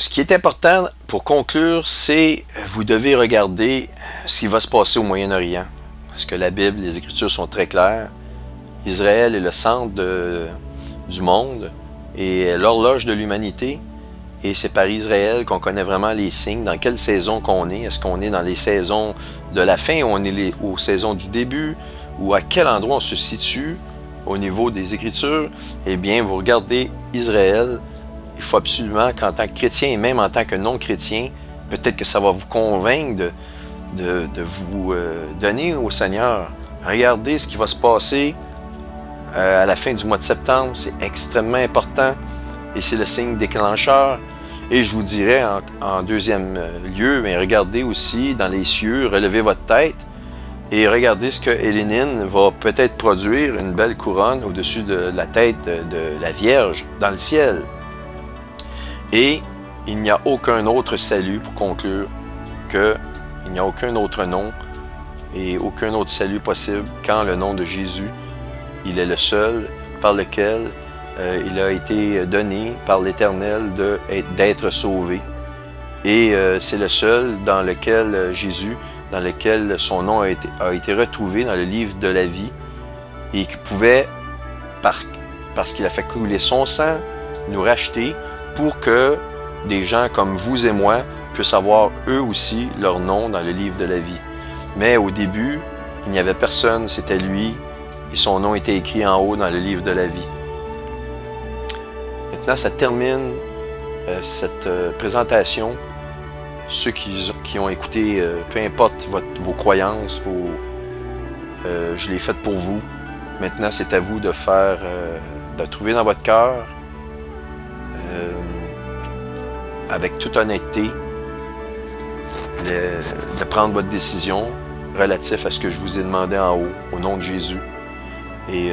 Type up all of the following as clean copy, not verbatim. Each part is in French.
Ce qui est important pour conclure, c'est vous devez regarder ce qui va se passer au Moyen-Orient. Parce que la Bible, les Écritures sont très claires. Israël est le centre du monde et l'horloge de l'humanité. Et c'est par Israël qu'on connaît vraiment les signes, dans quelle saison qu'on est. Est-ce qu'on est dans les saisons de la fin, ou on est aux saisons du début, ou à quel endroit on se situe au niveau des Écritures? Eh bien, vous regardez Israël. Il faut absolument qu'en tant que chrétien et même en tant que non-chrétien, peut-être que ça va vous convaincre de vous donner au Seigneur. Regardez ce qui va se passer à la fin du mois de septembre. C'est extrêmement important et c'est le signe déclencheur. Et je vous dirais en deuxième lieu, mais regardez aussi dans les cieux, relevez votre tête et regardez ce que Hélénine va peut-être produire, une belle couronne au-dessus de la tête de la Vierge dans le ciel. Et il n'y a aucun autre salut, pour conclure, il n'y a aucun autre nom et aucun autre salut possible qu'en le nom de Jésus. Il est le seul par lequel il a été donné par l'Éternel d'être sauvé. Et c'est le seul dans lequel Jésus, dans lequel son nom a été retrouvé dans le livre de la vie et qui pouvait, parce qu'il a fait couler son sang, nous racheter pour que des gens comme vous et moi puissent avoir eux aussi leur nom dans le livre de la vie. Mais au début, il n'y avait personne, c'était lui, et son nom était écrit en haut dans le livre de la vie. Maintenant, ça termine cette présentation. Ceux qui ont écouté, peu importe vos croyances, je l'ai faite pour vous. Maintenant, c'est à vous de trouver dans votre cœur, avec toute honnêteté, de prendre votre décision relative à ce que je vous ai demandé en haut, au nom de Jésus. Et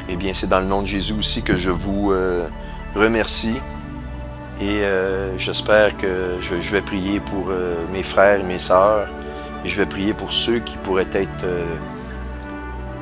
eh bien, c'est dans le nom de Jésus aussi que je vous remercie. Et j'espère que je vais prier pour mes frères et mes sœurs. Et je vais prier pour ceux qui pourraient être,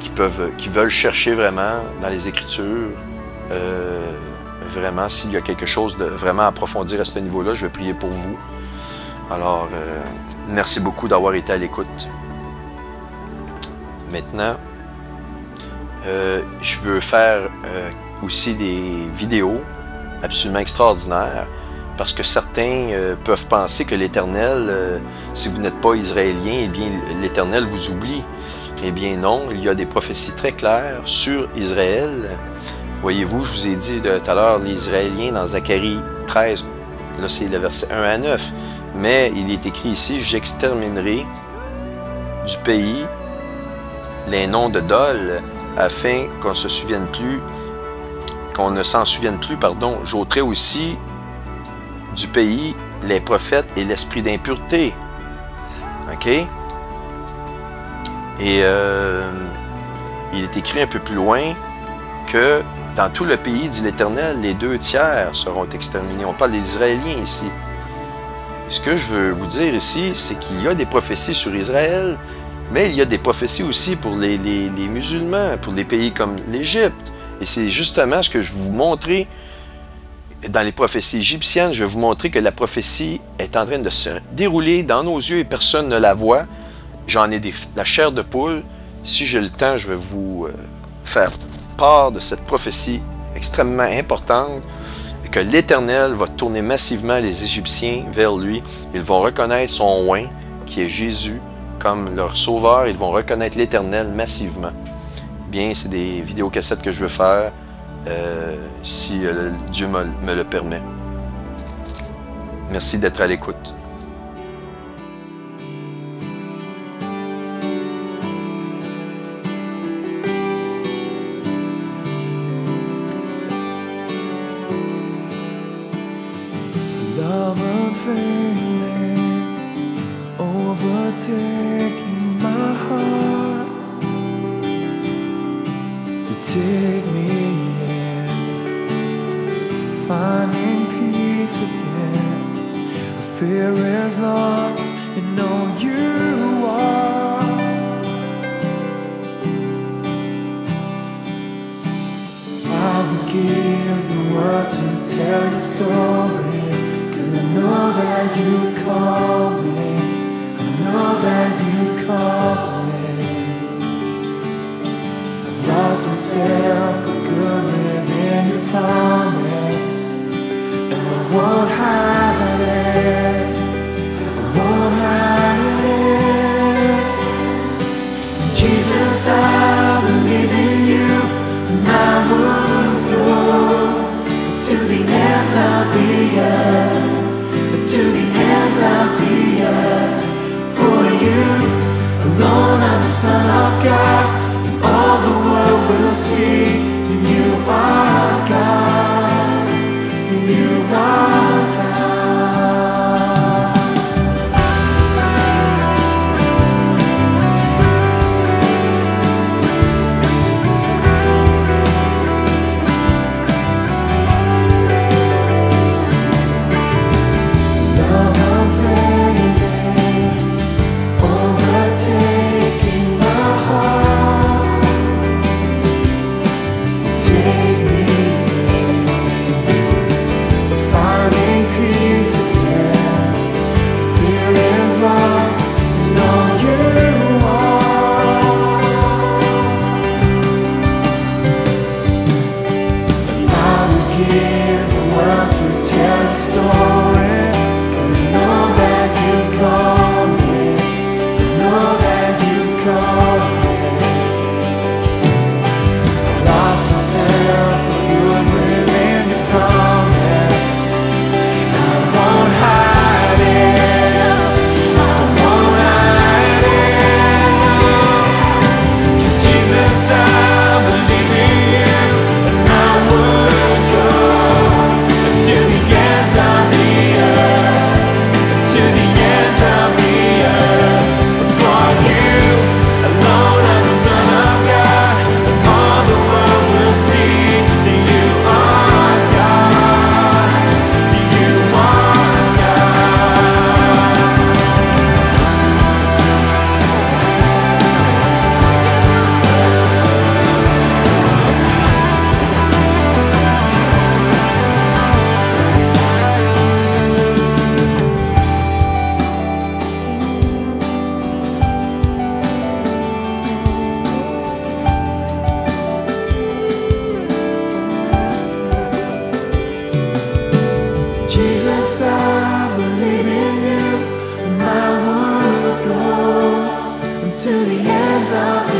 qui veulent chercher vraiment dans les Écritures. Vraiment, s'il y a quelque chose de vraiment approfondir à ce niveau-là, je vais prier pour vous. Alors, merci beaucoup d'avoir été à l'écoute. Maintenant, je veux faire aussi des vidéos absolument extraordinaires parce que certains peuvent penser que l'Éternel, si vous n'êtes pas israélien, eh bien l'Éternel vous oublie. Eh bien non, il y a des prophéties très claires sur Israël. Voyez-vous, je vous ai dit tout à l'heure, les Israéliens dans Zacharie 13, là c'est le verset 1 à 9, mais il est écrit ici, j'exterminerai du pays les noms de Dol, afin qu'on ne s'en souvienne plus, pardon. J'ôterai aussi du pays les prophètes et l'esprit d'impureté. OK? Et il est écrit un peu plus loin que dans tout le pays, dit l'Éternel, les 2/3 seront exterminés. On parle des Israéliens ici. Et ce que je veux vous dire ici, c'est qu'il y a des prophéties sur Israël, mais il y a des prophéties aussi pour les musulmans, pour des pays comme l'Égypte. Et c'est justement ce que je vais vous montrer dans les prophéties égyptiennes. Je vais vous montrer que la prophétie est en train de se dérouler dans nos yeux et personne ne la voit. J'en ai la chair de poule. Si j'ai le temps, je vais vous faire part de cette prophétie extrêmement importante, et que l'Éternel va tourner massivement les Égyptiens vers lui. Ils vont reconnaître son oint, qui est Jésus, comme leur sauveur. Ils vont reconnaître l'Éternel massivement. Bien, c'est des vidéocassettes que je veux faire, si Dieu me le permet. Merci d'être à l'écoute. Love unfailing, overtaking my heart. You take me in, finding peace again. Fear is lost, you know you are. I will give the world to tell your story. Jesus, I believe in you, and I would go to the ends of the earth, to the ends of the earth. For you alone are the Son of God, and all the world will see that you are God, that you are God. Jesus, I believe in you, and I would go to the ends of the